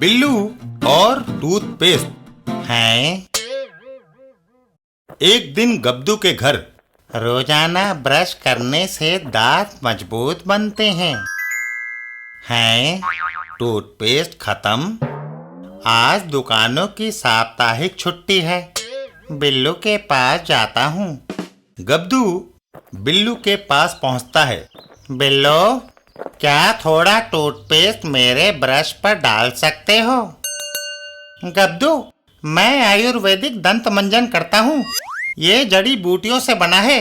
बिल्लू और टूथपेस्ट हैं। एक दिन गब्दू के घर। रोजाना ब्रश करने से दांत मजबूत बनते हैं। टूथपेस्ट खत्म। आज दुकानों की साप्ताहिक छुट्टी है। बिल्लू के पास जाता हूँ। गब्दू बिल्लू के पास पहुँचता है। बिल्लू, क्या थोड़ा टूथपेस्ट मेरे ब्रश पर डाल सकते हो? गब्दू, मैं आयुर्वेदिक दंत मंजन करता हूँ। ये जड़ी बूटियों से बना है।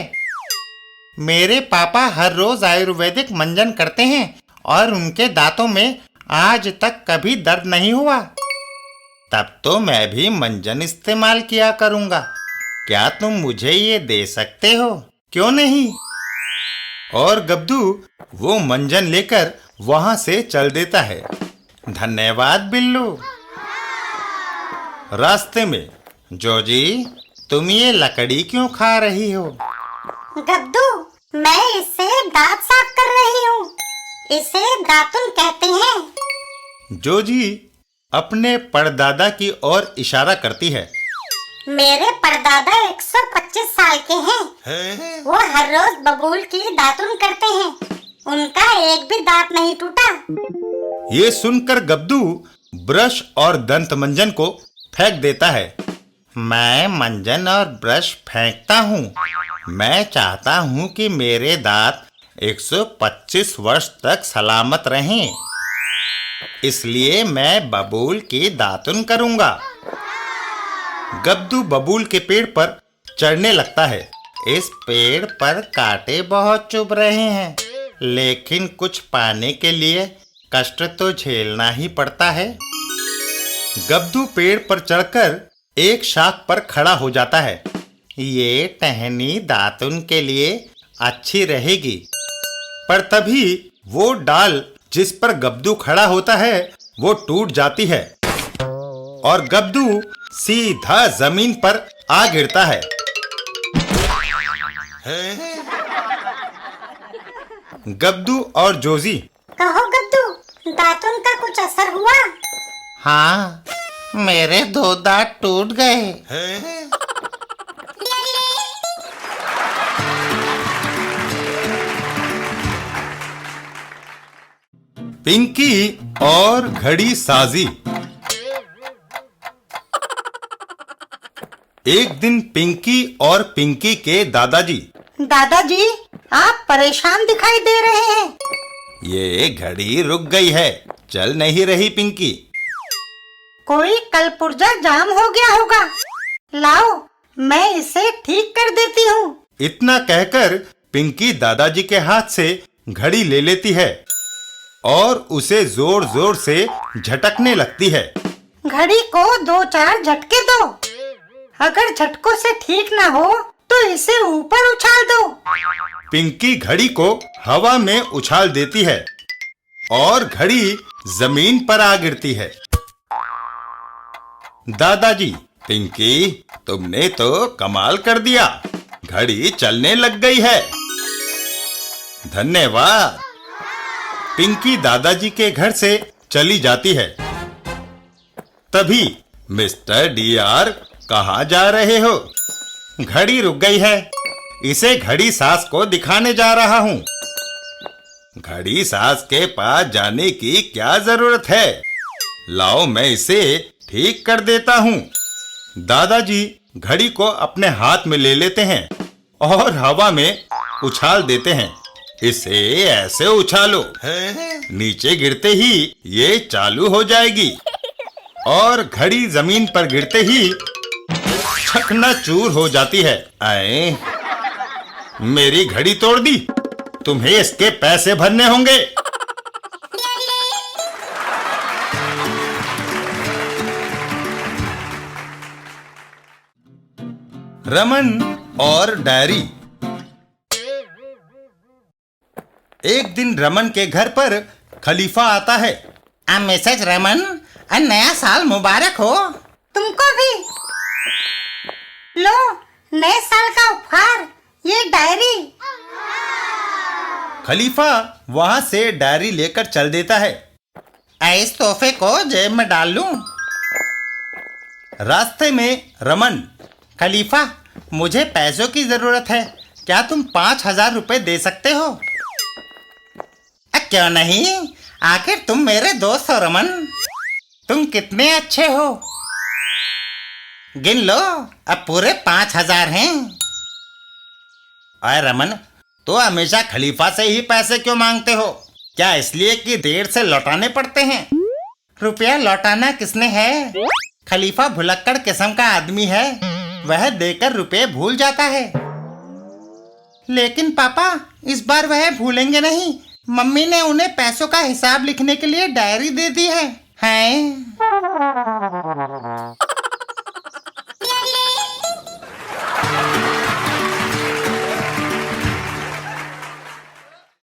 मेरे पापा हर रोज आयुर्वेदिक मंजन करते हैं और उनके दांतों में आज तक कभी दर्द नहीं हुआ। तब तो मैं भी मंजन इस्तेमाल किया करूँगा। क्या तुम मुझे ये दे सकते हो? क्यों नहीं? और गब्दू वो मंजन लेकर वहां से चल देता है। धन्यवाद बिल्लू। रास्ते में, जोजी, तुम ये लकड़ी क्यों खा रही हो? गब्दू, मैं इससे दांत साफ कर रही हूँ। इसे दातुन कहते हैं। जोजी अपने परदादा की ओर इशारा करती है। मेरे परदादा 125 साल के हैं। वो हर रोज बबूल की दातुन करते हैं। उनका एक भी दांत नहीं टूटा। ये सुनकर गब्दू ब्रश और दंत मंजन को फेंक देता है। मैं मंजन और ब्रश फेंकता हूँ। मैं चाहता हूँ कि मेरे दांत 125 वर्ष तक सलामत रहें। इसलिए मैं बबूल की दातुन करूँगा। गब्दू बबूल के पेड़ पर चढ़ने लगता है। इस पेड़ पर कांटे बहुत चुभ रहे हैं, लेकिन कुछ पाने के लिए कष्ट तो झेलना ही पड़ता है। गब्दू पेड़ पर चढ़कर एक शाख पर खड़ा हो जाता है। ये टहनी दातुन के लिए अच्छी रहेगी। पर तभी वो डाल जिस पर गब्दू खड़ा होता है वो टूट जाती है और गब्दू सीधा जमीन पर आ गिरता है। गब्दू और जोजी। कहो गब्दू, दातुन का कुछ असर हुआ? हाँ, मेरे 2 दांत टूट गए। पिंकी और घड़ी साजी। एक दिन पिंकी और पिंकी के दादाजी। दादाजी, आप परेशान दिखाई दे रहे हैं। ये घड़ी रुक गई है, चल नहीं रही पिंकी। कोई कलपुर्जा जाम हो गया होगा। लाओ, मैं इसे ठीक कर देती हूँ। इतना कहकर पिंकी दादाजी के हाथ से घड़ी ले लेती है और उसे जोर जोर से झटकने लगती है। घड़ी को 2-4 झटके दो। अगर झटकों से ठीक ना हो तो इसे ऊपर उछाल दो। पिंकी घड़ी को हवा में उछाल देती है और घड़ी जमीन पर आ गिरती है। दादाजी, पिंकी, तुमने तो कमाल कर दिया। घड़ी चलने लग गई है। धन्यवाद। पिंकी दादाजी के घर से चली जाती है। तभी, मिस्टर डीआर, कहाँ जा रहे हो? घड़ी रुक गई है। इसे घड़ी सास को दिखाने जा रहा हूँ। घड़ी सास के पास जाने की क्या जरूरत है? लाओ, मैं इसे ठीक कर देता हूँ। दादाजी घड़ी को अपने हाथ में ले लेते हैं और हवा में उछाल देते हैं। इसे ऐसे उछालो, नीचे गिरते ही ये चालू हो जाएगी और घड़ी जमीन पर गिरते ही चकनाचूर हो जाती है। आए, मेरी घड़ी तोड़ दी। तुम्हें इसके पैसे भरने होंगे। रमन और डायरी। एक दिन रमन के घर पर खलीफा आता है। मिसेज रमन, नया साल मुबारक हो। तुमको भी। लो, नए साल का उपहार, ये डायरी। खलीफा वहां से डायरी लेकर चल देता है। इस तोहफे को जेब में डाल लूं। रास्ते में रमन, खलीफा मुझे पैसों की जरूरत है, क्या तुम 5,000 रुपए दे सकते हो? क्यों नहीं, आखिर तुम मेरे दोस्त हो रमन, तुम कितने अच्छे हो। गिन लो, अब पूरे 5,000 हैं। अरे रमन, तो हमेशा खलीफा से ही पैसे क्यों मांगते हो? क्या इसलिए कि देर से लौटाने पड़ते हैं? रुपया लौटाना किसने है? खलीफा भुलक्कड़ किस्म का आदमी है, वह देकर रुपए भूल जाता है। लेकिन पापा, इस बार वह भूलेंगे नहीं, मम्मी ने उन्हें पैसों का हिसाब लिखने के लिए डायरी दे दी है। हैं?